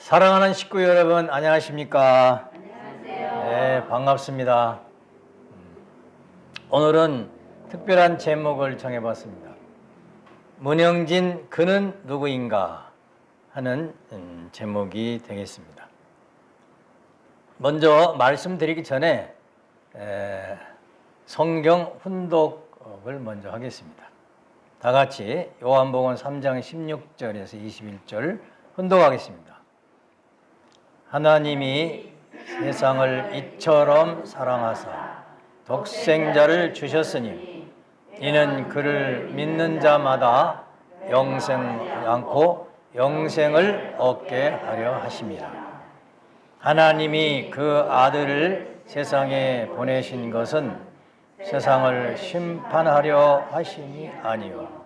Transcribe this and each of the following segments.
사랑하는 식구 여러분, 안녕하십니까? 안녕하세요. 네, 반갑습니다. 오늘은 특별한 제목을 정해봤습니다. 문영진 그는 누구인가 하는 제목이 되겠습니다. 먼저 말씀드리기 전에 성경 훈독을 먼저 하겠습니다. 다 같이 요한복음 3장 16절에서 21절 훈독하겠습니다. 하나님이 세상을 이처럼 사랑하사 독생자를 주셨으니 이는 그를 믿는 자마다 영생 않고 영생을 얻게 하려 하심이라. 하나님이 그 아들을 세상에 보내신 것은 세상을 심판하려 하심이 아니요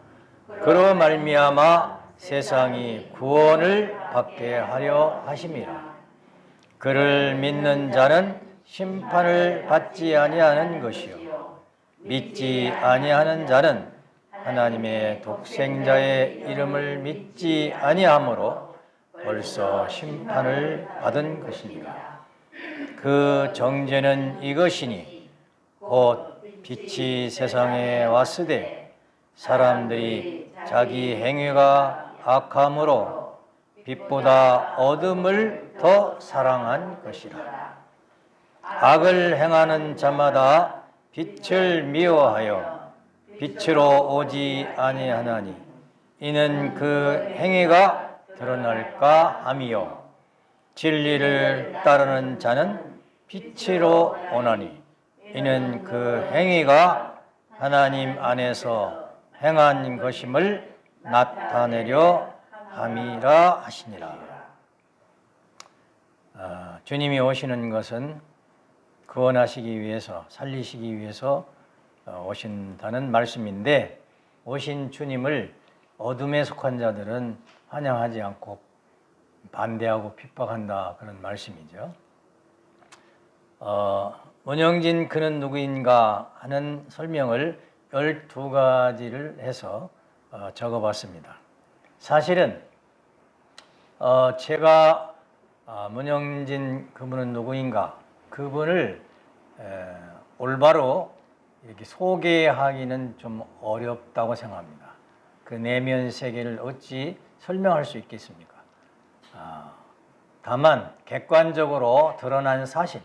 그로 말미암아 세상이 구원을 받게 하려 하심이라. 그를 믿는 자는 심판을 받지 아니하는 것이요 믿지 아니하는 자는 하나님의 독생자의 이름을 믿지 아니하므로 벌써 심판을 받은 것이니라. 그 정죄는 이것이니 곧 빛이 세상에 왔으되 사람들이 자기 행위가 악함으로 빛보다 어둠을 더 사랑한 것이라. 악을 행하는 자마다 빛을 미워하여 빛으로 오지 아니하나니 이는 그 행위가 드러날까 함이요 진리를 따르는 자는 빛으로 오나니 이는 그 행위가 하나님 안에서 행한 것임을 나타내려 함이라 하시니라. 주님이 오시는 것은 구원하시기 위해서, 살리시기 위해서 오신다는 말씀인데, 오신 주님을 어둠에 속한 자들은 환영하지 않고 반대하고 핍박한다, 그런 말씀이죠. 문영진 그는 누구인가 하는 설명을 12가지를 해서 적어봤습니다. 사실은 제가 문영진 그분은 누구인가, 그분을 올바로 이렇게 소개하기는 좀 어렵다고 생각합니다. 그 내면 세계를 어찌 설명할 수 있겠습니까? 다만 객관적으로 드러난 사실,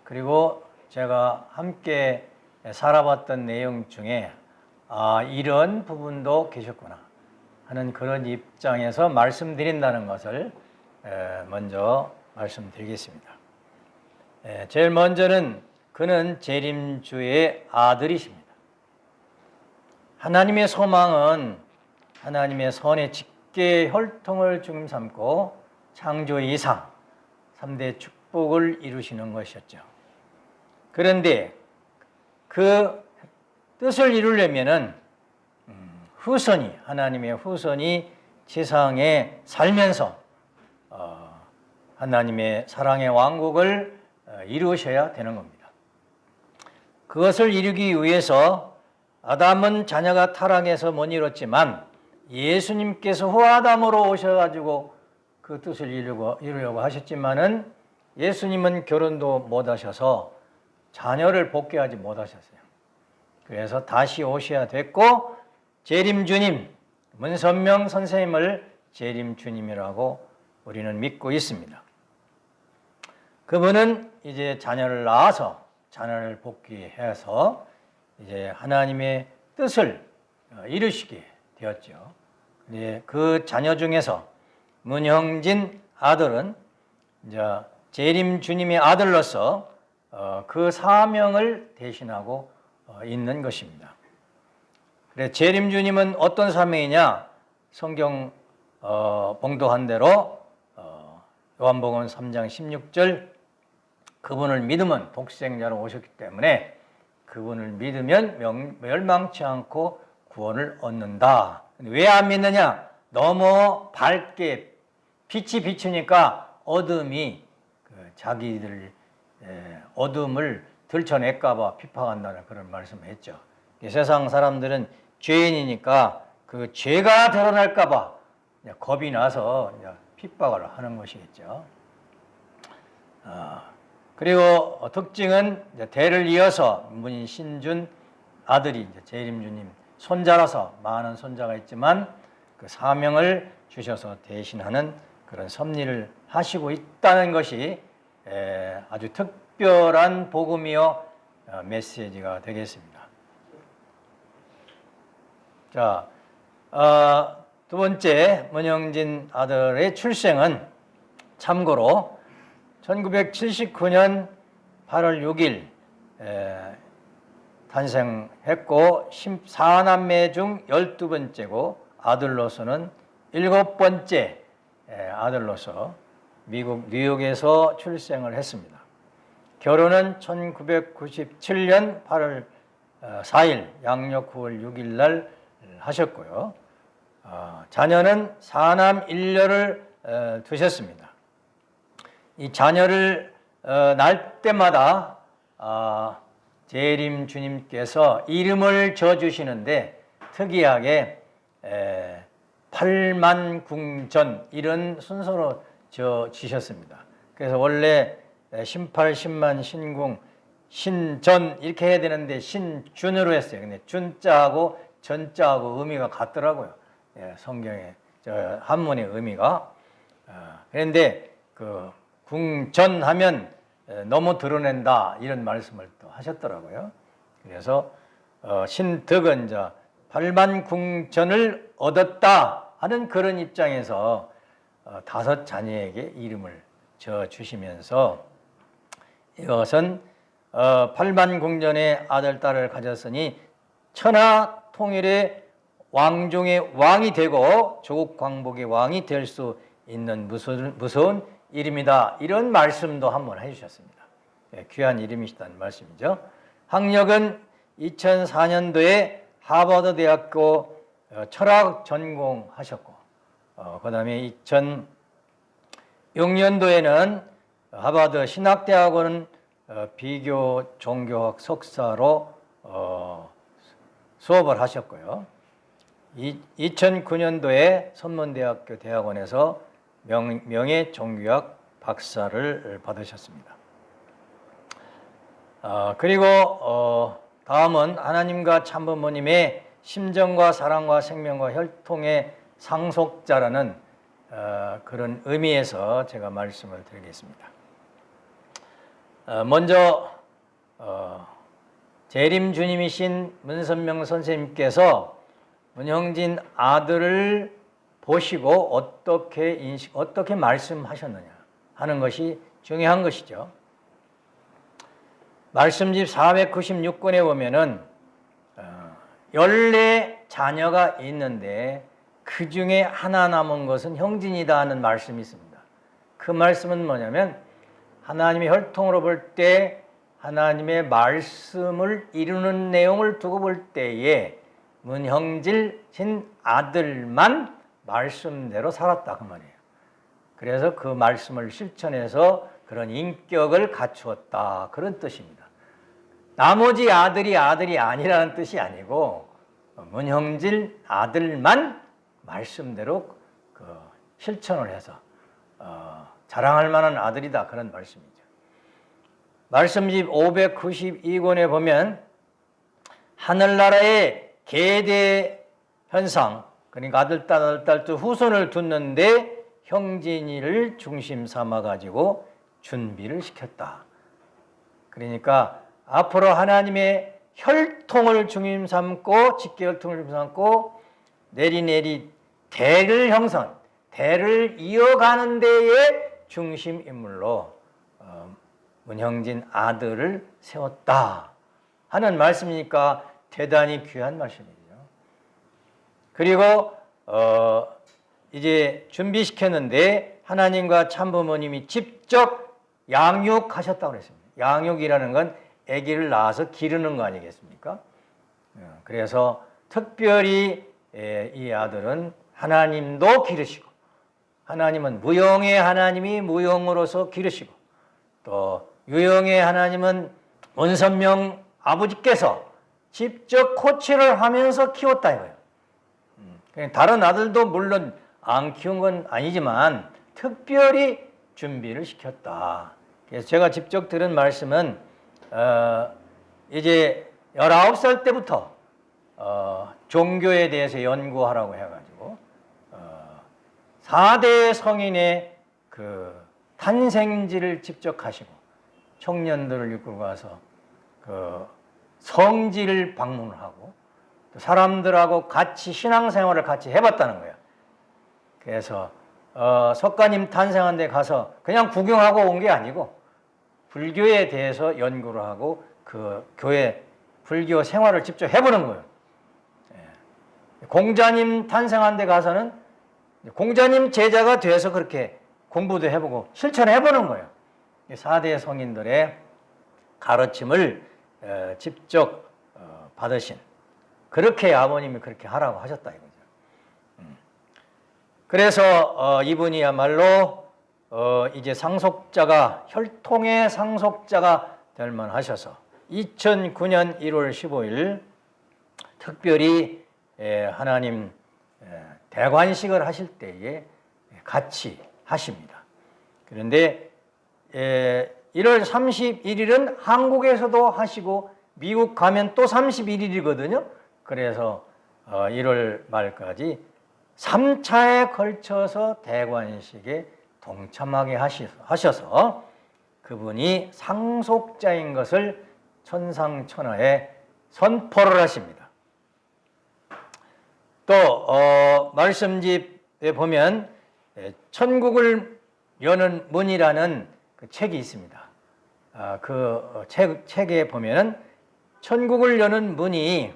그리고 제가 함께 살아봤던 내용 중에 이런 부분도 계셨구나 하는 그런 입장에서 말씀드린다는 것을 먼저 말씀드리겠습니다. 제일 먼저는 그는 재림주의 아들이십니다. 하나님의 소망은 하나님의 선의 직계 혈통을 중심 삼고 창조 이상 3대 축복을 이루시는 것이었죠. 그런데 그 뜻을 이루려면은 후손이, 하나님의 후손이 세상에 살면서 하나님의 사랑의 왕국을 이루셔야 되는 겁니다. 그것을 이루기 위해서 아담은 자녀가 타락해서 못 이뤘지만 예수님께서 후아담으로 오셔가지고 그 뜻을 이루려고 하셨지만은 예수님은 결혼도 못 하셔서 자녀를 복귀하지 못하셨어요. 그래서 다시 오셔야 됐고 재림주님, 문선명 선생님을 재림주님이라고 우리는 믿고 있습니다. 그분은 이제 자녀를 낳아서 자녀를 복귀해서 이제 하나님의 뜻을 이루시게 되었죠. 그 자녀 중에서 문영진 아들은 이제 재림주님의 아들로서 그 사명을 대신하고 있는 것입니다. 그래, 재림주님은 어떤 사명이냐? 성경 봉독한 대로 요한복음 3장 16절 그분을 믿으면 독생자로 오셨기 때문에 그분을 믿으면 멸망치 않고 구원을 얻는다. 왜 안 믿느냐? 너무 밝게 빛이 비추니까 어둠이 자기들 어둠을 들춰낼까 봐 핍박한다는 그런 말씀을 했죠. 세상 사람들은 죄인이니까 그 죄가 드러날까 봐 겁이 나서 핍박을 하는 것이겠죠. 그리고 특징은 이제 대를 이어서 문인 신준 아들이 이제 재림주님 손자라서 많은 손자가 있지만 그 사명을 주셔서 대신하는 그런 섭리를 하시고 있다는 것이 아주 특별한 복음이요 메시지가 되겠습니다. 자, 두 번째 문형진 아들의 출생은 참고로 1979년 8월 6일 탄생했고 14남매 중 12번째고 아들로서는 7번째 아들로서 미국 뉴욕에서 출생을 했습니다. 결혼은 1997년 8월 4일 양력 9월 6일 날 하셨고요. 자녀는 4남 1녀를 두셨습니다. 이 자녀를 낳을 때마다 재림 주님께서 이름을 져주시는데 특이하게 8만궁전 이런 순서로 지셨습니다. 그래서 원래 신팔, 신만, 신궁, 신전 이렇게 해야 되는데 신준으로 했어요. 근데 준자하고 전자하고 의미가 같더라고요. 성경에 한문의 의미가. 그런데 그 궁전하면 너무 드러낸다 이런 말씀을 또 하셨더라고요. 그래서 신덕은 이제 8만궁전을 얻었다 하는 그런 입장에서 5 자녀에게 이름을 져 주시면서 이것은 8만궁전의 아들 딸을 가졌으니 천하 통일의 왕중의 왕이 되고 조국 광복의 왕이 될 수 있는 무서운 이름이다. 이런 말씀도 한번 해주셨습니다. 귀한 이름이시다는 말씀이죠. 학력은 2004년도에 하버드 대학교 철학 전공하셨고 그 다음에 2006년도에는 하버드 신학대학원 비교 종교학 석사로 수업을 하셨고요. 2009년도에 선문대학교 대학원에서 명예 종교학 박사를 받으셨습니다. 그리고 다음은 하나님과 참부모님의 심정과 사랑과 생명과 혈통의 상속자라는 그런 의미에서 제가 말씀을 드리겠습니다. 먼저 재림 주님이신 문선명 선생님께서 문형진 아들을 보시고 어떻게 말씀하셨느냐 하는 것이 중요한 것이죠. 말씀집 496권에 보면은 14자녀가 있는데 그 중에 하나 남은 것은 형진이다 하는 말씀이 있습니다. 그 말씀은 뭐냐면 하나님의 혈통으로 볼 때 하나님의 말씀을 이루는 내용을 두고 볼 때에 문형진 아들만 말씀대로 살았다 그 말이에요. 그래서 그 말씀을 실천해서 그런 인격을 갖추었다 그런 뜻입니다. 나머지 아들이 아니라는 뜻이 아니고 문형진 아들만 말씀대로 실천을 해서 자랑할 만한 아들이다 그런 말씀이죠. 말씀집 592권에 보면 하늘나라의 계대 현상 그러니까 아들, 딸 후손을 뒀는데 형진이를 중심 삼아 가지고 준비를 시켰다. 그러니까 앞으로 하나님의 혈통을 중심 삼고 직계혈통을 중심 삼고 내리 대를 형성, 대를 이어가는 데에 중심 인물로 문형진 아들을 세웠다 하는 말씀이니까 대단히 귀한 말씀이죠. 그리고 이제 준비시켰는데 하나님과 참부모님이 직접 양육하셨다고 그랬습니다. 양육이라는 건 아기를 낳아서 기르는 거 아니겠습니까? 그래서 특별히 이 아들은 하나님도 기르시고 하나님은 무형의 하나님이 무형으로서 기르시고 또 유형의 하나님은 문선명 아버지께서 직접 코치를 하면서 키웠다 이거예요. 다른 아들도 물론 안 키운 건 아니지만 특별히 준비를 시켰다. 그래서 제가 직접 들은 말씀은 이제 19살 때부터 종교에 대해서 연구하라고 해가지고 4대 성인의 그 탄생지를 직접 하시고 청년들을 이끌고 가서 그 성지를 방문을 하고 또 사람들하고 같이 신앙생활을 같이 해봤다는 거예요. 그래서 석가님 탄생한 데 가서 그냥 구경하고 온 게 아니고 불교에 대해서 연구를 하고 그 교회 불교 생활을 직접 해보는 거예요. 공자님 탄생한 데 가서는 공자님 제자가 돼서 그렇게 공부도 해보고 실천해보는 거예요. 4대 성인들의 가르침을 직접 받으신, 그렇게 아버님이 그렇게 하라고 하셨다 이거죠. 그래서 이분이야말로 이제 상속자가, 혈통의 상속자가 될 만하셔서 2009년 1월 15일 특별히 하나님 대관식을 하실 때에 같이 하십니다. 그런데 1월 31일은 한국에서도 하시고 미국 가면 또 31일이거든요. 그래서 1월 말까지 3차에 걸쳐서 대관식에 동참하게 하셔서 그분이 상속자인 것을 천상천하에 선포를 하십니다. 또 말씀집에 보면 천국을 여는 문이라는 그 책이 있습니다. 그 책에 보면은 천국을 여는 문이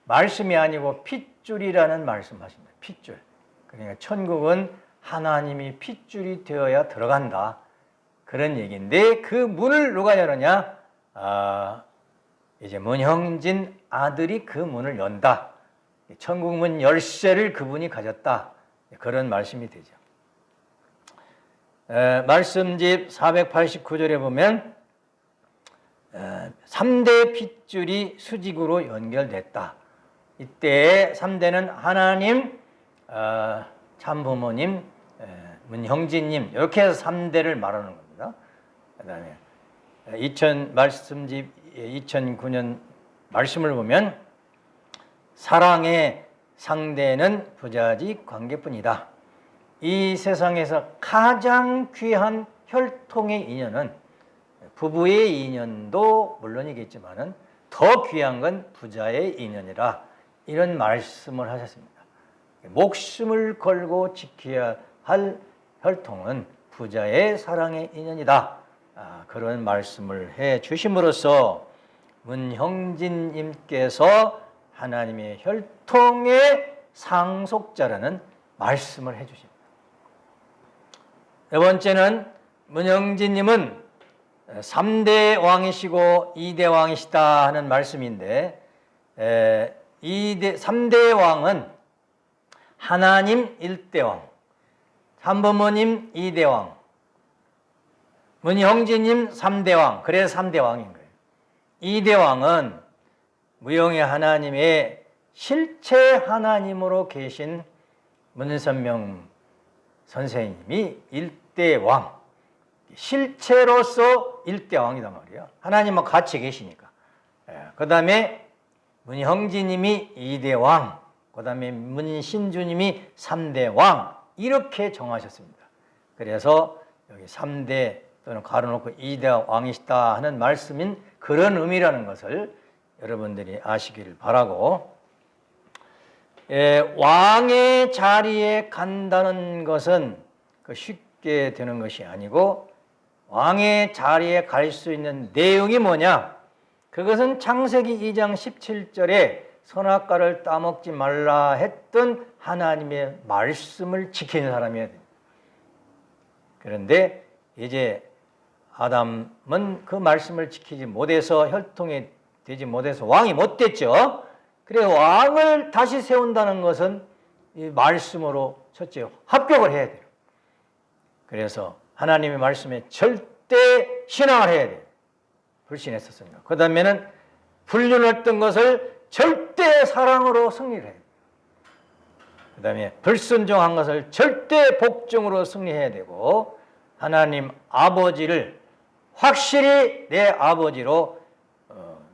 말씀이 아니고 핏줄이라는 말씀하십니다. 핏줄. 그러니까 천국은 하나님이 핏줄이 되어야 들어간다. 그런 얘기인데 그 문을 누가 열느냐? 이제 문형진 아들이 그 문을 연다. 천국 문 열쇠를 그분이 가졌다. 그런 말씀이 되죠. 말씀집 489절에 보면 3대 핏줄이 수직으로 연결됐다. 이때 3대는 하나님, 참부모님, 문형진님 이렇게 해서 3대를 말하는 겁니다. 그 다음에 말씀집 2009년 말씀을 보면 사랑의 상대는 부자지 관계뿐이다. 이 세상에서 가장 귀한 혈통의 인연은 부부의 인연도 물론이겠지만은 더 귀한 건 부자의 인연이라 이런 말씀을 하셨습니다. 목숨을 걸고 지켜야 할 혈통은 부자의 사랑의 인연이다. 그런 말씀을 해 주심으로써 문형진님께서 하나님의 혈통의 상속자라는 말씀을 해 주십니다. 네 번째는 문형진님은 3대 왕이시고 2대 왕이시다 하는 말씀인데 3대 왕은 하나님 1대 왕, 참부모님 2대 왕, 문형진님 3대 왕, 그래서 3대 왕인 거예요. 2대 왕은 무용의 하나님의 실체 하나님으로 계신 문선명 선생님이 1대 왕, 실체로서 1대 왕이단 말이에요. 하나님과 같이 계시니까. 그 다음에 문형진님이 2대 왕, 그 다음에 문신주님이 3대 왕, 이렇게 정하셨습니다. 그래서 여기 3대 또는 가로놓고 2대 왕이시다 하는 말씀인 그런 의미라는 것을 여러분들이 아시기를 바라고, 왕의 자리에 간다는 것은 쉽게 되는 것이 아니고 왕의 자리에 갈 수 있는 내용이 뭐냐? 그것은 창세기 2장 17절에 선악과를 따먹지 말라 했던 하나님의 말씀을 지키는 사람이어야 됩니다. 그런데 이제 아담은 그 말씀을 지키지 못해서 혈통이 되지 못해서 왕이 못 됐죠. 그래서 왕을 다시 세운다는 것은 이 말씀으로 첫째 합격을 해야 돼요. 그래서 하나님의 말씀에 절대 신앙을 해야 돼요. 불신했었습니다. 그 다음에는 불륜했던 것을 절대 사랑으로 승리를 해요. 그다음에 불순종한 것을 절대 복종으로 승리해야 되고 하나님 아버지를 확실히 내 아버지로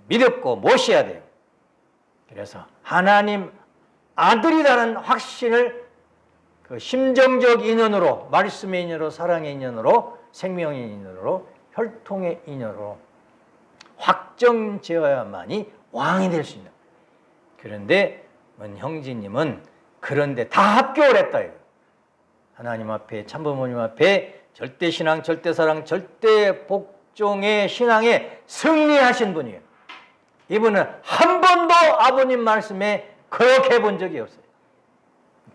믿었고 모셔야 돼요. 그래서 하나님 아들이라는 확신을 그 심정적 인연으로, 말씀의 인연으로, 사랑의 인연으로, 생명의 인연으로, 혈통의 인연으로 확정지어야만이 왕이 될 수 있는. 그런데 형제님은 그런데 다 합격을 했다. 하나님 앞에, 참부모님 앞에 절대신앙, 절대사랑, 절대복종의 신앙에 승리하신 분이에요. 이분은 한 번도 아버님 말씀에 거역해 본 적이 없어요.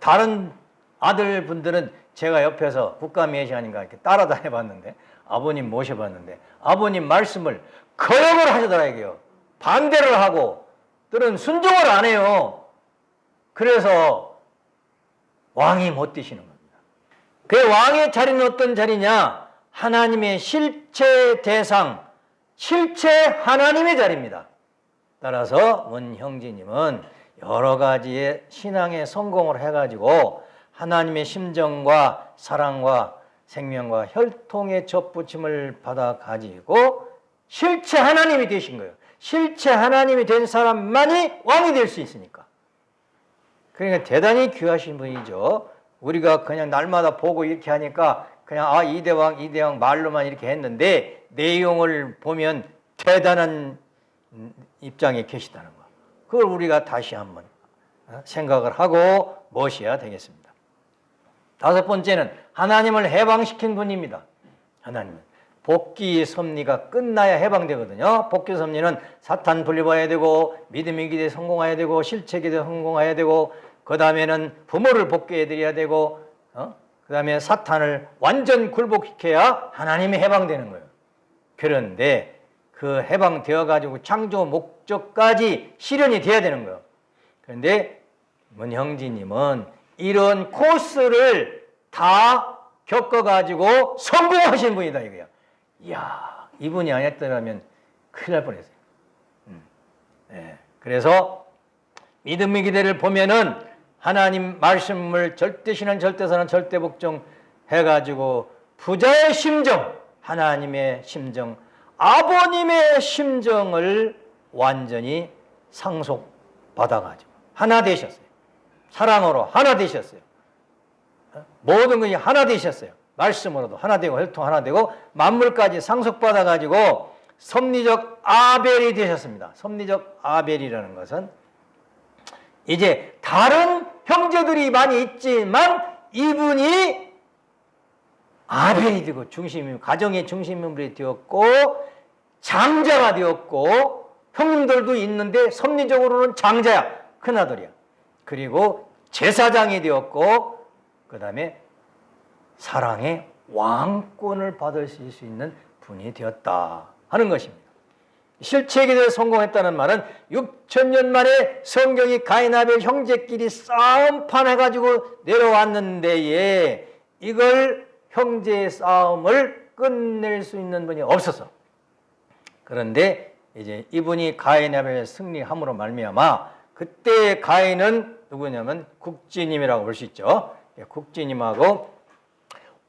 다른 아들분들은 제가 옆에서 국가미애시간인가 이렇게 따라다녀 봤는데, 아버님 모셔봤는데, 아버님 말씀을 거역을 하시더라고요. 반대를 하고, 들은 순종을 안 해요. 그래서 왕이 못 되시는 겁니다. 그 왕의 자리는 어떤 자리냐? 하나님의 실체 대상, 실체 하나님의 자리입니다. 따라서 형제님은 여러 가지의 신앙의 성공을 해가지고 하나님의 심정과 사랑과 생명과 혈통의 접붙임을 받아가지고 실체 하나님이 되신 거예요. 실체 하나님이 된 사람만이 왕이 될 수 있으니까. 그러니까 대단히 귀하신 분이죠. 우리가 그냥 날마다 보고 이렇게 하니까 그냥 이대왕 말로만 이렇게 했는데 내용을 보면 대단한 입장에 계시다는 거. 그걸 우리가 다시 한번 생각을 하고 모셔야 되겠습니다. 다섯 번째는 하나님을 해방시킨 분입니다. 하나님은 복귀의 섭리가 끝나야 해방되거든요. 복귀 섭리는 사탄 분리봐야 되고 믿음의 기대에 성공해야 되고 실체 기대에 성공해야 되고 그 다음에는 부모를 복귀해드려야 되고 그 다음에 사탄을 완전 굴복시켜야 하나님이 해방되는 거예요. 그런데 그 해방되어 가지고 창조 목적까지 실현이 돼야 되는 거예요. 그런데 형제님은 이런 코스를 다 겪어가지고 성공하신 분이다 이거야. 이야, 이분이 아니었더라면 큰일 날 뻔했어요. 네. 그래서 믿음의 기대를 보면은 하나님 말씀을 절대신앙, 절대사랑, 절대복종 해가지고 부자의 심정, 하나님의 심정, 아버님의 심정을 완전히 상속받아가지고 하나 되셨어요. 사랑으로 하나 되셨어요. 모든 것이 하나 되셨어요. 말씀으로도 하나 되고 혈통 하나 되고 만물까지 상속받아가지고 섭리적 아벨이 되셨습니다. 섭리적 아벨이라는 것은 이제 다른 형제들이 많이 있지만 이분이 아벨이 되고 가정의 중심인물이 되었고 장자가 되었고 형님들도 있는데 섭리적으로는 장자야. 큰아들이야. 그리고 제사장이 되었고 그 다음에 사랑의 왕권을 받을 수 있는 분이 되었다 하는 것입니다. 실체 기대에 성공했다는 말은 6,000년 만에 성경이 가인 아벨 형제끼리 싸움판 해가지고 내려왔는데 이걸 형제의 싸움을 끝낼 수 있는 분이 없었어. 그런데 이제 이분이 가인 아벨의 승리함으로 말미암아 그때 가인은 누구냐면 국지님이라고 볼 수 있죠. 국지님하고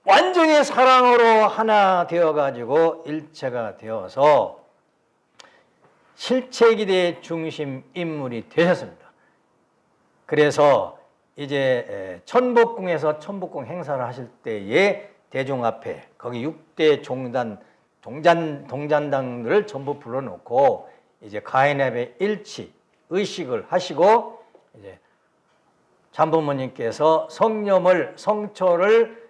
완전히 사랑으로 하나 되어가지고 일체가 되어서 실체기대의 중심 인물이 되셨습니다. 그래서 이제 천복궁에서 천복궁 행사를 하실 때에 대중 앞에 거기 6대 동잔당들을 전부 불러놓고 이제 가인앱의 일치 의식을 하시고 이제 참부모님께서 성초를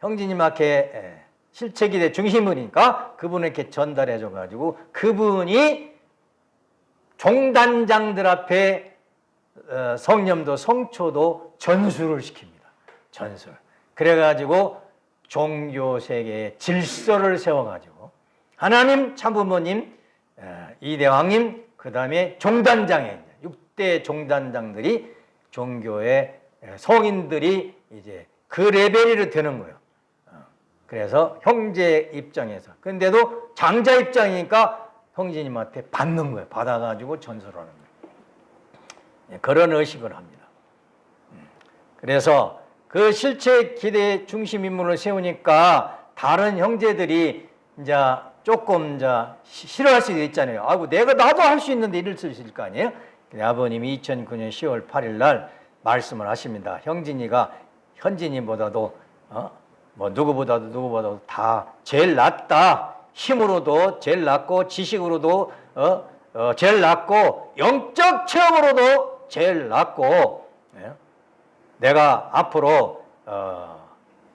형제님한테 실체기대 중심이니까 그분에게 전달해 줘가지고 그분이 종단장들 앞에 성념도 성초도 전수를 시킵니다. 전술. 그래가지고 종교세계의 질서를 세워가지고 하나님 참부모님 이대왕님 그 다음에 종단장에 6대 종단장들이 종교의 성인들이 이제 그 레벨이 되는 거예요. 그래서 형제 입장에서 근데도 장자 입장이니까 형제님한테 받는 거예요. 받아가지고 전설하는 거예요. 그런 의식을 합니다. 그래서 그 실체 기대 중심 인물을 세우니까 다른 형제들이 이제 조금 이제 싫어할 수도 있잖아요. 아이고 나도 할 수 있는데 이럴 수 있을 거 아니에요. 아버님이 2009년 10월 8일 날 말씀을 하십니다. 현진이보다도 뭐 누구보다도 다 제일 낫다. 힘으로도 제일 낫고 지식으로도 제일 낫고 영적 체험으로도 제일 낫고 내가 앞으로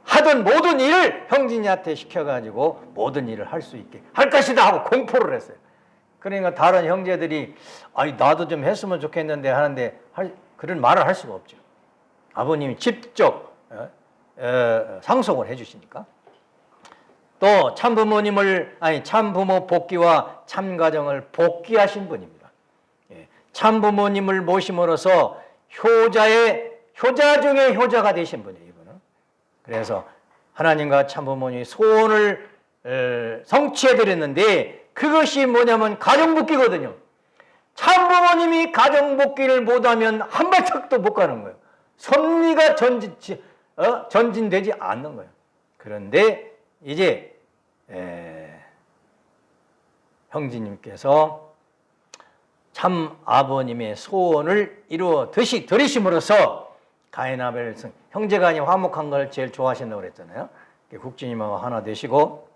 하던 모든 일을 형진이한테 시켜가지고 모든 일을 할 수 있게 할 것이다 하고 공포를 했어요. 그러니까 다른 형제들이 아니 나도 좀 했으면 좋겠는데 하는데 그런 말을 할 수가 없죠. 아버님이 직접 상속을 해주시니까. 또 참부모 복귀와 참가정을 복귀하신 분입니다. 참부모님을 모심으로써 효자 중에 효자가 되신 분이에요. 이분은. 그래서 하나님과 참부모님이 소원을 성취해 드렸는데 그것이 뭐냐면 가정복귀거든요. 참부모님이 가정복귀를 못하면 한 발짝도 못 가는 거예요. 섭리가 전진되지 않는 거예요. 그런데 이제 형제님께서 참 아버님의 소원을 이루어 드리심으로써 가인 아벨 형제간이 화목한 걸 제일 좋아하신다고 그랬잖아요. 국진님하고 하나 되시고,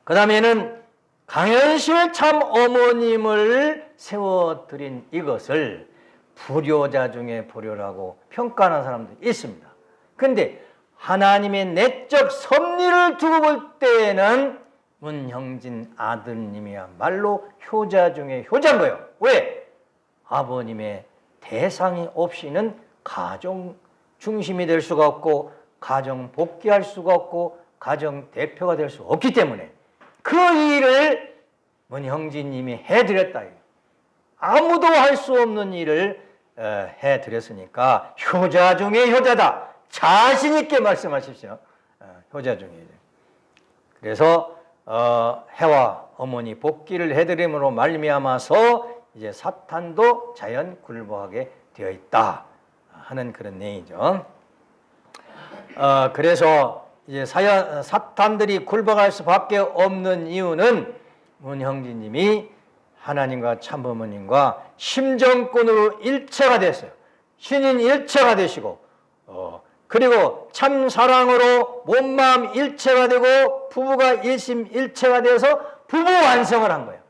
그 다음에는 강현실 참 어머님을 세워드린 이것을 불효자 중에 불효라고 평가하는 사람도 있습니다. 그런데 하나님의 내적 섭리를 두고 볼 때에는 문형진 아드님이야말로 효자 중에 효자인 거예요. 왜? 아버님의 대상이 없이는 가정 중심이 될 수가 없고 가정 복귀할 수가 없고 가정 대표가 될 수 없기 때문에 그 일을 문형진님이 해드렸다. 아무도 할 수 없는 일을 해드렸으니까 효자 중에 효자다. 자신 있게 말씀하십시오. 효자 중에. 그래서 해와 어머니 복귀를 해드림으로 말미암아서 이제 사탄도 자연 굴복하게 되어 있다 하는 그런 내용이죠. 그래서 이제 사탄들이 굴복할 수밖에 없는 이유는 문형진님이 하나님과 참부모님과 심정권으로 일체가 됐어요. 신인 일체가 되시고 그리고 참 사랑으로 몸마음 일체가 되고 부부가 일심일체가 되어서 부부 완성을 한 거예요.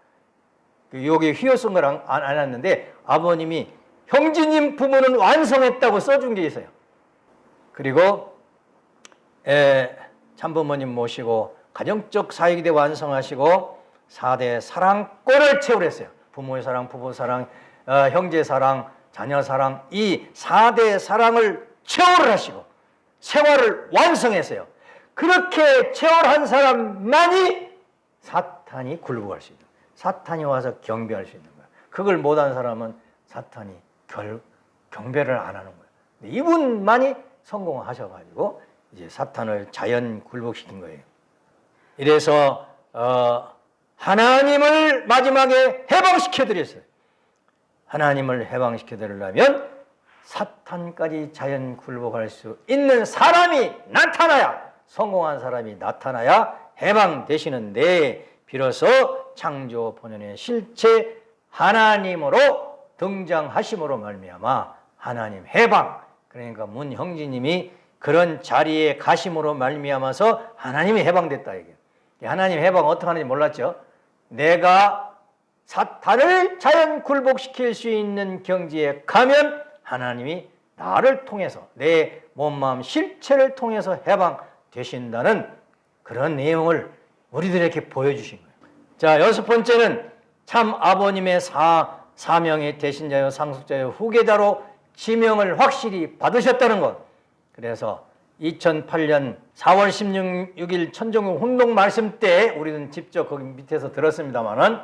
여기 휘어 쓴 걸 안 해놨는데 아버님이 형제님 부모는 완성했다고 써준 게 있어요. 그리고 참부모님 모시고 가정적 사역에 대해 완성하시고 4대 사랑권을 채우랬어요. 부모의 사랑, 부부 사랑, 형제 사랑, 자녀 사랑, 이 4대 사랑을 채워를 하시고 생활을 완성했어요. 그렇게 채워한 사람만이 사탄이 굴복할 수 있는, 사탄이 와서 경배할 수 있는 거예요. 그걸 못한 사람은 사탄이 경배를 안 하는 거예요. 이분만이 성공하셔가지고 이제 사탄을 자연 굴복시킨 거예요. 이래서 하나님을 마지막에 해방시켜 드렸어요. 하나님을 해방시켜 드리려면 사탄까지 자연 굴복할 수 있는 사람이 나타나야, 성공한 사람이 나타나야 해방되시는데, 비로소 창조 본연의 실체 하나님으로 등장하심으로 말미암아 하나님 해방, 그러니까 문형진님이 그런 자리에 가심으로 말미암아서 하나님이 해방됐다 이게. 하나님 해방 어떻게 하는지 몰랐죠? 내가 사탄을 자연 굴복시킬 수 있는 경지에 가면 하나님이 나를 통해서 내 몸마음 실체를 통해서 해방되신다는 그런 내용을 우리들에게 보여주신 거예요. 자, 6번째는 참 아버님의 사명의 대신자요 상속자요 후계자로 지명을 확실히 받으셨다는 것. 그래서 2008년 4월 16일 천정궁 혼동 말씀 때 우리는 직접 거기 밑에서 들었습니다마는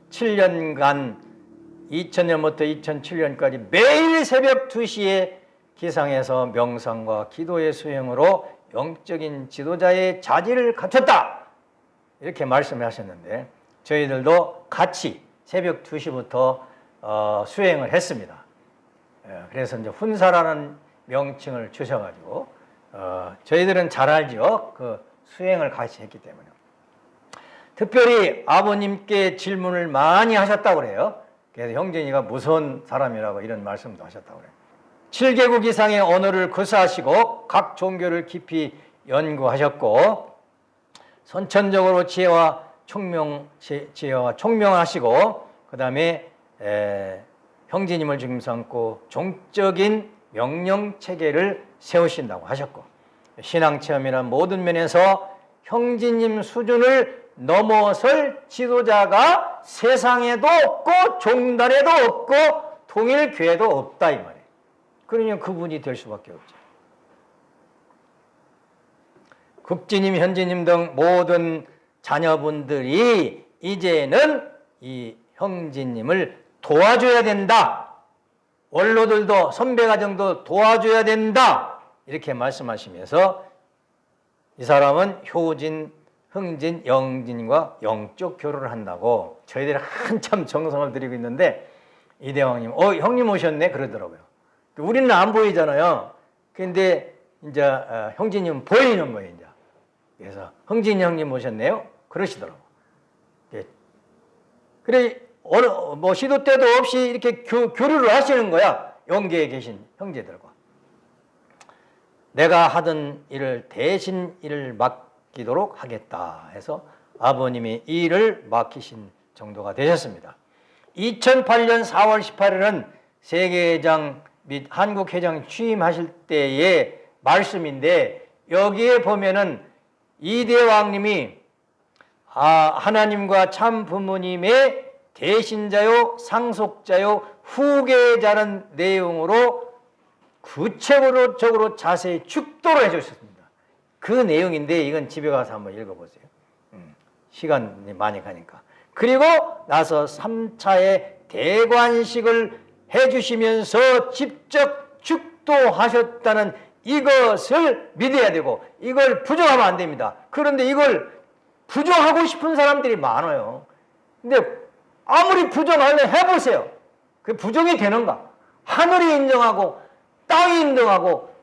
7년간 2000년부터 2007년까지 매일 새벽 2시에 기상해서 명상과 기도의 수행으로 영적인 지도자의 자질을 갖췄다. 이렇게 말씀하셨는데 저희들도 같이 새벽 2시부터 수행을 했습니다. 그래서 이제 훈사라는 명칭을 주셔가지고 저희들은 잘 알죠. 그 수행을 같이 했기 때문에. 특별히 아버님께 질문을 많이 하셨다고 그래요. 그래서 형진이가 무서운 사람이라고 이런 말씀도 하셨다고 그래요. 7개국 이상의 언어를 구사하시고 각 종교를 깊이 연구하셨고 선천적으로 지혜와 총명하시고 그 다음에 형제님을 중심 삼고 종적인 명령 체계를 세우신다고 하셨고 신앙체험이란 모든 면에서 형제님 수준을 넘어설 지도자가 세상에도 없고 종단에도 없고 통일교회도 없다 이 말이에요. 그러면 그분이 될 수밖에 없죠. 국지님, 현지님 등 모든 자녀분들이 이제는 이 형제님을 도와줘야 된다. 원로들도 선배가정도 도와줘야 된다. 이렇게 말씀하시면서 이 사람은 효진, 흥진, 영진과 영적 교류를 한다고 저희들이 한참 정성을 들이고 있는데 이대왕님, 형님 오셨네 그러더라고요. 우리는 안 보이잖아요. 근데 이제 형진님은 보이는 거예요. 이제. 그래서 흥진 형님 오셨네요. 그러시더라고. 그래 뭐 시도 때도 없이 이렇게 교류를 하시는 거야. 영계에 계신 형제들과. 내가 하던 일을 대신 일을 맡기도록 하겠다 해서 아버님이 이 일을 맡기신 정도가 되셨습니다. 2008년 4월 18일은 세계회장 및 한국회장 취임하실 때의 말씀인데 여기에 보면은 이대왕님이 하나님과 참 부모님의 대신자요, 상속자요, 후계자는 내용으로 구체적으로 자세히 축도를 해주셨습니다. 그 내용인데 이건 집에 가서 한번 읽어보세요. 시간이 많이 가니까. 그리고 나서 3차의 대관식을 해주시면서 직접 축도하셨다는 이것을 믿어야 되고 이걸 부정하면 안 됩니다. 그런데 이걸 부정하고 싶은 사람들이 많아요. 근데 아무리 부정하려 해보세요. 그 부정이 되는가? 하늘이 인정하고 땅이 인정하고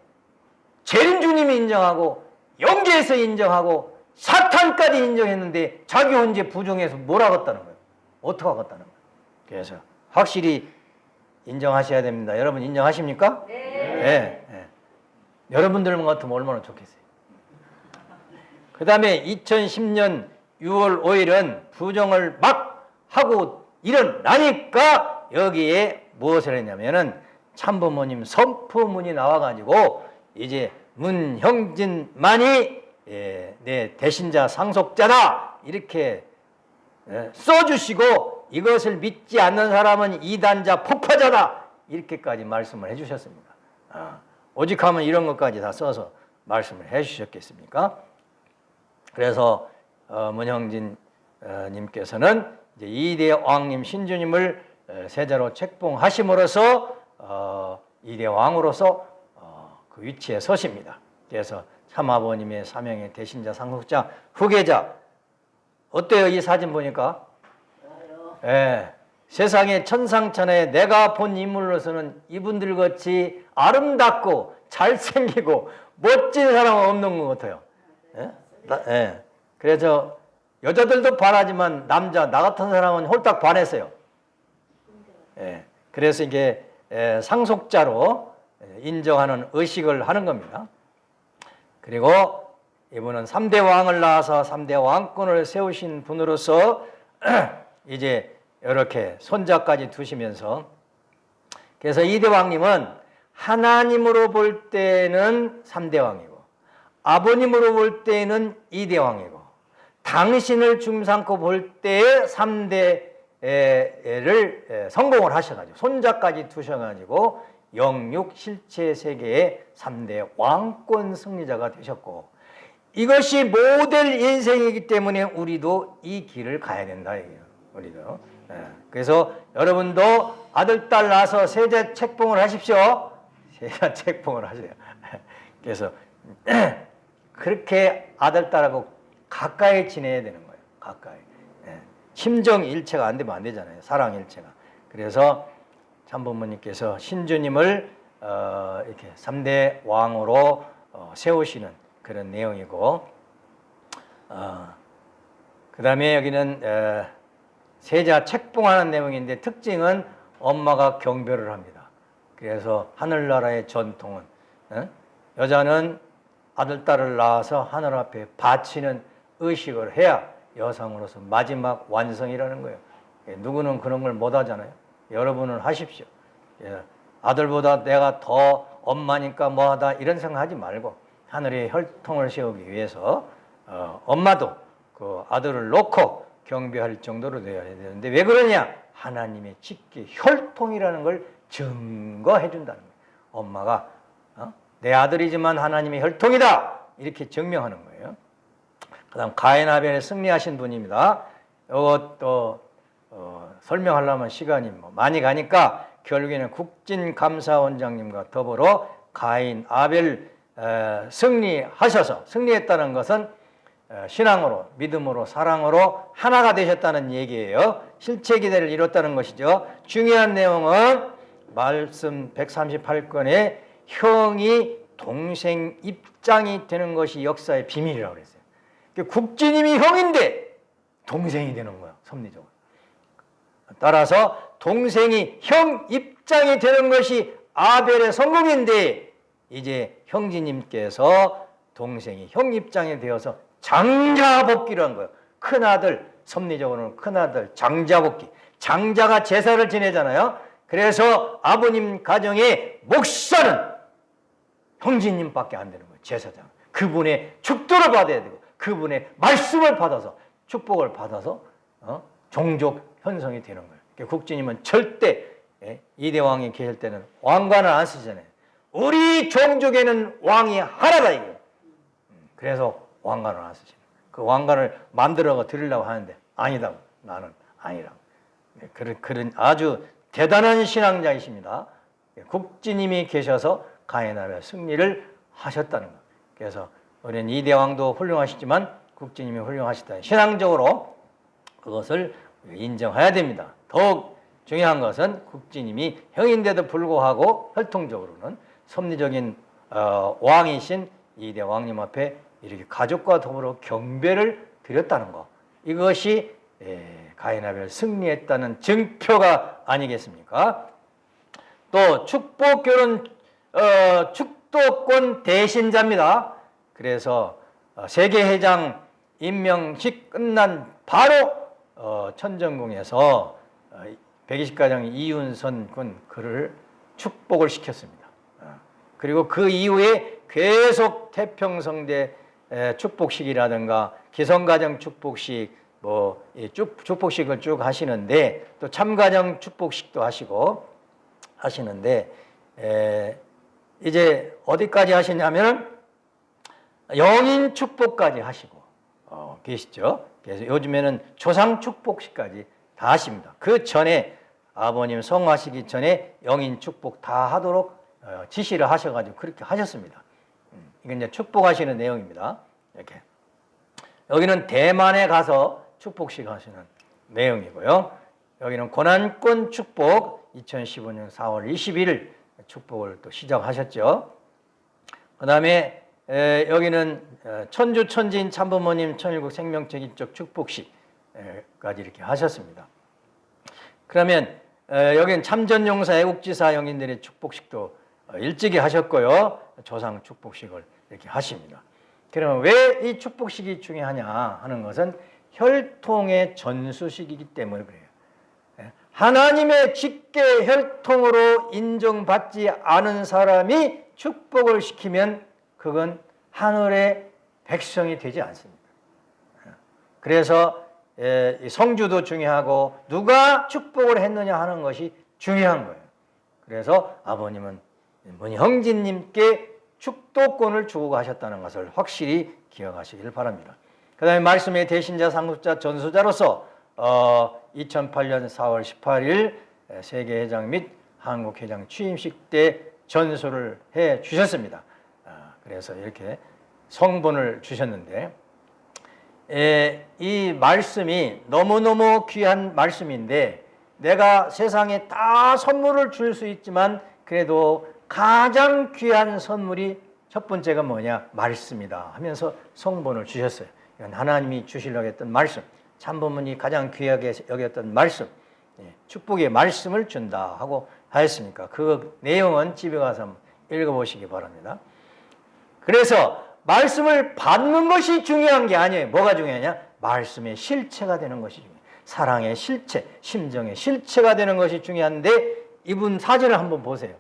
재림주님이 인정하고 영계에서 인정하고 사탄까지 인정했는데 자기 혼자 부정해서 뭘 하겠다는 거예요? 어떻게 하겠다는 거예요? 그래서 확실히 인정하셔야 됩니다. 여러분 인정하십니까? 네. 네. 여러분들만 같으면 얼마나 좋겠어요. 그 다음에 2010년 6월 5일은 부정을 막 하고 일어나니까 여기에 무엇을 했냐면은 참부모님 선포문이 나와가지고 이제 문형진만이 내 대신자 상속자다 이렇게 써주시고 이것을 믿지 않는 사람은 이단자 폭파자다 이렇게까지 말씀을 해주셨습니다. 오직 하면 이런 것까지 다 써서 말씀을 해주셨겠습니까? 그래서 문형진 님께서는 이제 이대왕님 신주님을 세자로 책봉하심으로써 이대왕으로서 그 위치에 서십니다. 그래서 참아버님의 사명의 대신자, 상속자, 후계자 어때요? 이 사진 보니까? 예, 세상에 천상천하에 내가 본 인물로서는 이분들 같이 아름답고 잘생기고 멋진 사람은 없는 것 같아요. 예? 예. 그래서 여자들도 반하지만 나 같은 사람은 홀딱 반했어요. 예. 그래서 이게 상속자로 인정하는 의식을 하는 겁니다. 그리고 이분은 3대 왕을 낳아서 3대 왕권을 세우신 분으로서 이제 이렇게 손자까지 두시면서 그래서 2대 왕님은 하나님으로 볼 때는 3대 왕이고 아버님으로 볼 때는 2대 왕이고 당신을 중삼고 볼 때에 3대를 성공을 하셔가지고 손자까지 두셔가지고 영육 실체 세계의 3대 왕권 승리자가 되셨고 이것이 모델 인생이기 때문에 우리도 이 길을 가야 된다 이게요. 우리도. 그래서 여러분도 아들 딸 낳아서 세자 책봉을 하십시오. 세자 책봉을 하세요. 그래서 그렇게 아들 딸하고 가까이 지내야 되는 거예요. 가까이. 심정 일체가 안 되면 안 되잖아요. 사랑 일체가. 그래서 참부모님께서 신주님을 이렇게 3대 왕으로 세우시는 그런 내용이고, 그 다음에 여기는 세자 책봉하는 내용인데 특징은 엄마가 경배를 합니다. 그래서 하늘나라의 전통은 여자는 아들, 딸을 낳아서 하늘 앞에 바치는 의식을 해야 여성으로서 마지막 완성이라는 거예요. 누구는 그런 걸 못 하잖아요. 여러분은 하십시오. 아들보다 내가 더 엄마니까 뭐하다 이런 생각하지 말고 하늘의 혈통을 세우기 위해서 엄마도 그 아들을 놓고 경배할 정도로 되어야 되는데, 왜 그러냐? 하나님의 직계 혈통이라는 걸 증거해 준다는 거예요. 엄마가 내 아들이지만 하나님의 혈통이다 이렇게 증명하는 거예요. 그 다음 가인 아벨에 승리하신 분입니다. 이것도 설명하려면 시간이 많이 가니까 결국에는 국진감사원장님과 더불어 가인 아벨 승리하셔서, 승리했다는 것은 신앙으로, 믿음으로, 사랑으로 하나가 되셨다는 얘기예요. 실체 기대를 이뤘다는 것이죠. 중요한 내용은 말씀 138권에 형이 동생 입장이 되는 것이 역사의 비밀이라고 그랬어요. 국진님이 형인데 동생이 되는 거야, 섭리적으로. 따라서 동생이 형 입장이 되는 것이 아벨의 성공인데, 이제 형제님께서 동생이 형 입장이 되어서 장자복기라는 거예요. 큰아들, 섭리적으로는 큰아들 장자복기. 장자가 제사를 지내잖아요. 그래서 아버님 가정의 목사는 형제님밖에 안 되는 거예요. 제사장. 그분의 축도를 받아야 되고 그분의 말씀을 받아서, 축복을 받아서 종족 현성이 되는 거예요. 국진님은 절대 이대왕이 계실 때는 왕관을 안 쓰잖아요. 우리 종족에는 왕이 하나다 이게. 그래서 왕관을 안 쓰시는 거예요. 그 왕관을 만들어 드리려고 하는데 아니다고, 나는 아니라고. 그런 아주 대단한 신앙자이십니다. 국진님이 계셔서 가인아벨 승리를 하셨다는 것. 그래서 우리는 이대왕도 훌륭하시지만 국진님이 훌륭하시다. 신앙적으로 그것을 인정해야 됩니다. 더욱 중요한 것은 국진님이 형인데도 불구하고 혈통적으로는 섭리적인 왕이신 이대왕님 앞에 이렇게 가족과 더불어 경배를 드렸다는 것. 이것이 가인아벨 승리했다는 증표가 아니겠습니까? 또 축복교는 축도권 대신자입니다. 그래서 세계회장 임명식 끝난 바로 천정궁에서 120가정 이윤선 군 그를 축복을 시켰습니다. 그리고 그 이후에 계속 태평성대 축복식이라든가 기성가정 축복식, 축복식을 쭉 하시는데, 또 참가정 축복식도 하시는데, 이제 어디까지 하시냐면 영인 축복까지 하시고 계시죠. 그래서 요즘에는 조상 축복식까지 다 하십니다. 그 전에 아버님 성하시기 전에 영인 축복 다 하도록 지시를 하셔가지고 그렇게 하셨습니다. 이건 이제 축복하시는 내용입니다. 이렇게 여기는 대만에 가서 축복식 하시는 내용이고요. 여기는 고난권 축복 2015년 4월 21일 축복을 또 시작하셨죠. 그 다음에 여기는 천주 천지인 참부모님 천일국 생명책임적 축복식까지 이렇게 하셨습니다. 그러면 여기는 참전용사 애국지사 영인들의 축복식도 일찍이 하셨고요. 조상 축복식을 이렇게 하십니다. 그러면 왜 이 축복식이 중요하냐 하는 것은 혈통의 전수식이기 때문에 그래요. 하나님의 직계 혈통으로 인정받지 않은 사람이 축복을 시키면 그건 하늘의 백성이 되지 않습니다. 그래서 성주도 중요하고 누가 축복을 했느냐 하는 것이 중요한 거예요. 그래서 아버님은 형제님께 축도권을 주고 가셨다는 것을 확실히 기억하시길 바랍니다. 그 다음에 말씀의 대신자, 상속자, 전수자로서 2008년 4월 18일 세계회장 및 한국회장 취임식 때 전수를 해 주셨습니다. 그래서 이렇게 성분을 주셨는데, 이 말씀이 너무너무 귀한 말씀인데, 내가 세상에 다 선물을 줄 수 있지만 그래도 가장 귀한 선물이 첫 번째가 뭐냐? 말씀이다 하면서 성본을 주셨어요. 이건 하나님이 주시려고 했던 말씀, 참부모님이 가장 귀하게 여겼던 말씀, 축복의 말씀을 준다 하고 하였으니까 그 내용은 집에 가서 한번 읽어보시기 바랍니다. 그래서 말씀을 받는 것이 중요한 게 아니에요. 뭐가 중요하냐? 말씀의 실체가 되는 것이 중요해요. 사랑의 실체, 심정의 실체가 되는 것이 중요한데 이분 사진을 한번 보세요.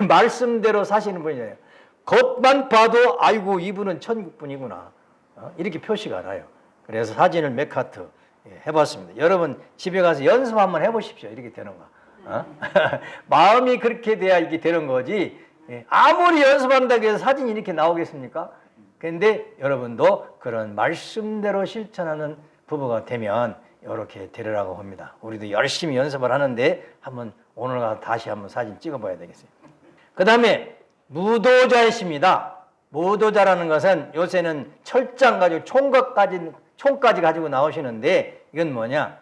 말씀대로 사시는 분이에요. 겉만 봐도 아이고 이분은 천국분이구나 이렇게 표시가 나요. 그래서 사진을 몇 카트 해봤습니다. 여러분 집에 가서 연습 한번 해보십시오. 이렇게 되는 거. 마음이 그렇게 돼야 이게 되는 거지. 아무리 연습한다고 해서 사진이 이렇게 나오겠습니까? 그런데 여러분도 그런 말씀대로 실천하는 부부가 되면 이렇게 되리라고 합니다. 우리도 열심히 연습을 하는데 한번 오늘 가서 다시 한번 사진 찍어봐야 되겠어요. 그 다음에 무도자이십니다. 무도자라는 것은 요새는 철장 가지고 총까지 가지고 나오시는데 이건 뭐냐?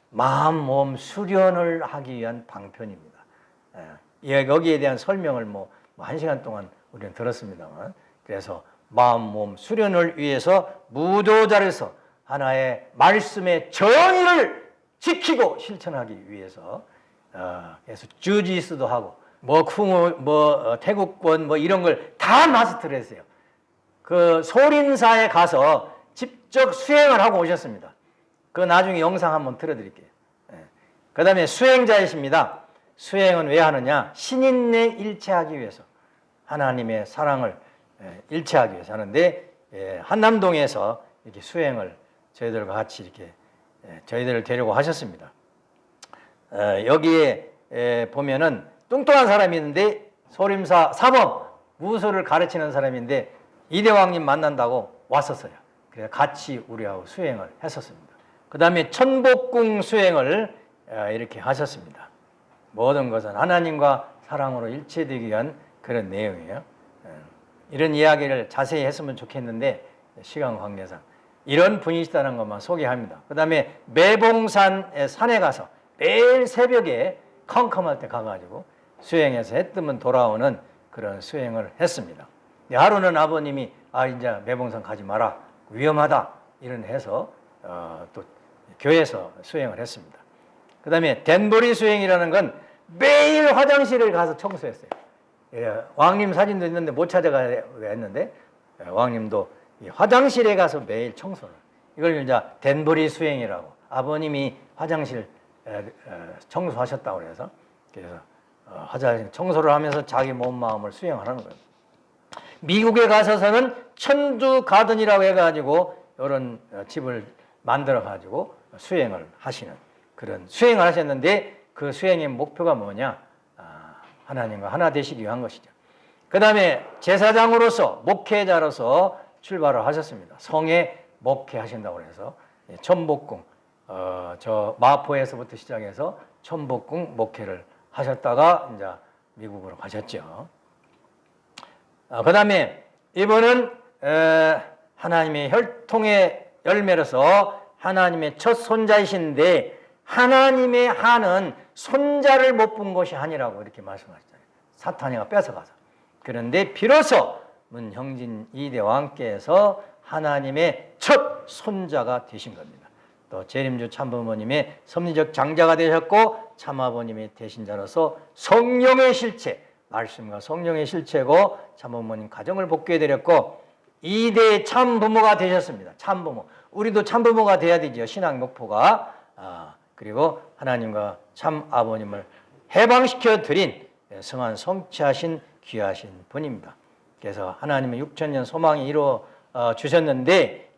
마음, 몸 수련을 하기 위한 방편입니다. 여기에 대한 설명을 뭐 1시간 동안 우리는 들었습니다만, 그래서 마음, 몸 수련을 위해서 무도자로서 하나의 말씀의 정의를 지키고 실천하기 위해서 그래서 주지스도 하고 태국권 이런 걸 다 마스터를 했어요. 그 소림사에 가서 직접 수행을 하고 오셨습니다. 그 나중에 영상 한번 틀어드릴게요. 그 다음에 수행자이십니다. 수행은 왜 하느냐? 신인내 일체하기 위해서, 하나님의 사랑을 일체하기 위해서 하는데, 한남동에서 이렇게 수행을 저희들과 같이 이렇게 저희들을 데리고 하셨습니다. 여기에 보면은 뚱뚱한 사람이 있는데 소림사 사범 무술을 가르치는 사람인데 이대왕님 만난다고 왔었어요. 그래서 같이 우리하고 수행을 했었습니다. 그 다음에 천복궁 수행을 이렇게 하셨습니다. 모든 것은 하나님과 사랑으로 일체되기 위한 그런 내용이에요. 이런 이야기를 자세히 했으면 좋겠는데 시간 관계상 이런 분이시다는 것만 소개합니다. 그 다음에 매봉산 산에 가서 매일 새벽에 컴컴할 때 가가지고 수행해서 해 뜨면 돌아오는 그런 수행을 했습니다. 하루는 아버님이 이제 매봉산 가지 마라, 위험하다 이런 해서 또 교회에서 수행을 했습니다. 그 다음에 댄버리 수행이라는 건 매일 화장실을 가서 청소했어요. 왕님 사진도 있는데 못 찾아가야 했는데 왕님도 화장실에 가서 매일 청소를, 이걸 이제 댄버리 수행이라고, 아버님이 화장실 청소하셨다고 그래서 화장실 청소를 하면서 자기 몸 마음을 수행하는 거예요. 미국에 가서서는 천주 가든이라고 해가지고 이런 집을 만들어 가지고 수행을 하시는 그런 수행을 하셨는데 그 수행의 목표가 뭐냐? 하나님과 하나 되시기 위한 것이죠. 그 다음에 제사장으로서 목회자로서 출발을 하셨습니다. 성에 목회하신다고 해서 천복궁 저 마포에서부터 시작해서 천복궁 목회를 하셨다가 이제 미국으로 가셨죠. 그 다음에 이분은 하나님의 혈통의 열매로서 하나님의 첫 손자이신데 하나님의 한은 손자를 못 본 것이 한이라고 이렇게 말씀하셨잖아요. 사탄이가 뺏어가서. 그런데 비로소 문형진 이대왕께서 하나님의 첫 손자가 되신 겁니다. 또 재림주 참부모님의 섭리적 장자가 되셨고 참아버님의 대신자로서 성령의 실체, 말씀과 성령의 실체고 참부모님 가정을 복귀해드렸고 2대 참부모가 되셨습니다. 참부모. 우리도 참부모가 돼야 되죠. 신앙 목표가. 그리고 하나님과 참아버님을 해방시켜 드린 성한 성취하신 귀하신 분입니다. 그래서 하나님의 6천년 소망이 이루어 주셨는데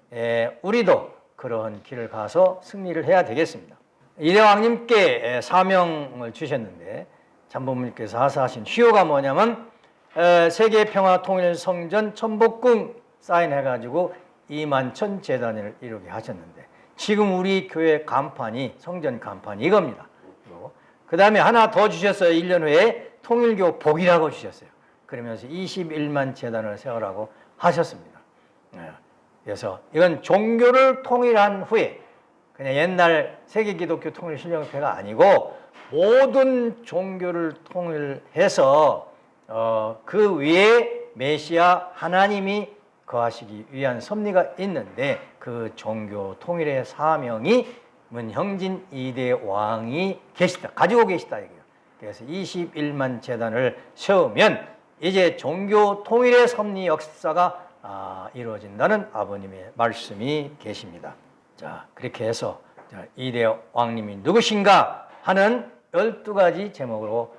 우리도 그러한 길을 가서 승리를 해야 되겠습니다. 이대왕님께 사명을 주셨는데 참부모님께서 하사하신 희호가 뭐냐면 세계평화통일성전 천복궁 사인해가지고 2만 재단을 이루게 하셨는데 지금 우리 교회 간판이 성전 간판이 이겁니다. 그 다음에 하나 더 주셨어요. 1년 후에 통일교 복이라고 주셨어요. 그러면서 21만 재단을 세우라고 하셨습니다. 그래서 이건 종교를 통일한 후에 그냥 옛날 세계기독교 통일신령협회가 아니고 모든 종교를 통일해서 그 위에 메시아 하나님이 거하시기 위한 섭리가 있는데 그 종교 통일의 사명이 문형진 2대 왕이 가지고 계시다 이거예요. 그래서 21만 제단을 세우면 이제 종교 통일의 섭리 역사가 이루어진다는 아버님의 말씀이 계십니다. 자, 그렇게 해서 2대 왕님이 누구신가 하는 12가지 제목으로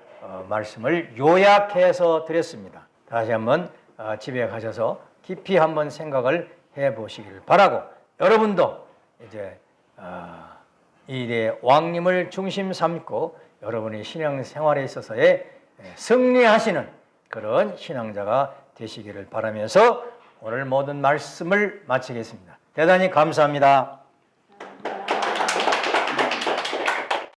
말씀을 요약해서 드렸습니다. 다시 한번 집에 가셔서 깊이 한번 생각을 해보시기를 바라고, 여러분도 이제 2대 왕님을 중심 삼고 여러분의 신앙생활에 있어서의 승리하시는 그런 신앙자가 되시기를 바라면서 오늘 모든 말씀을 마치겠습니다. 대단히 감사합니다.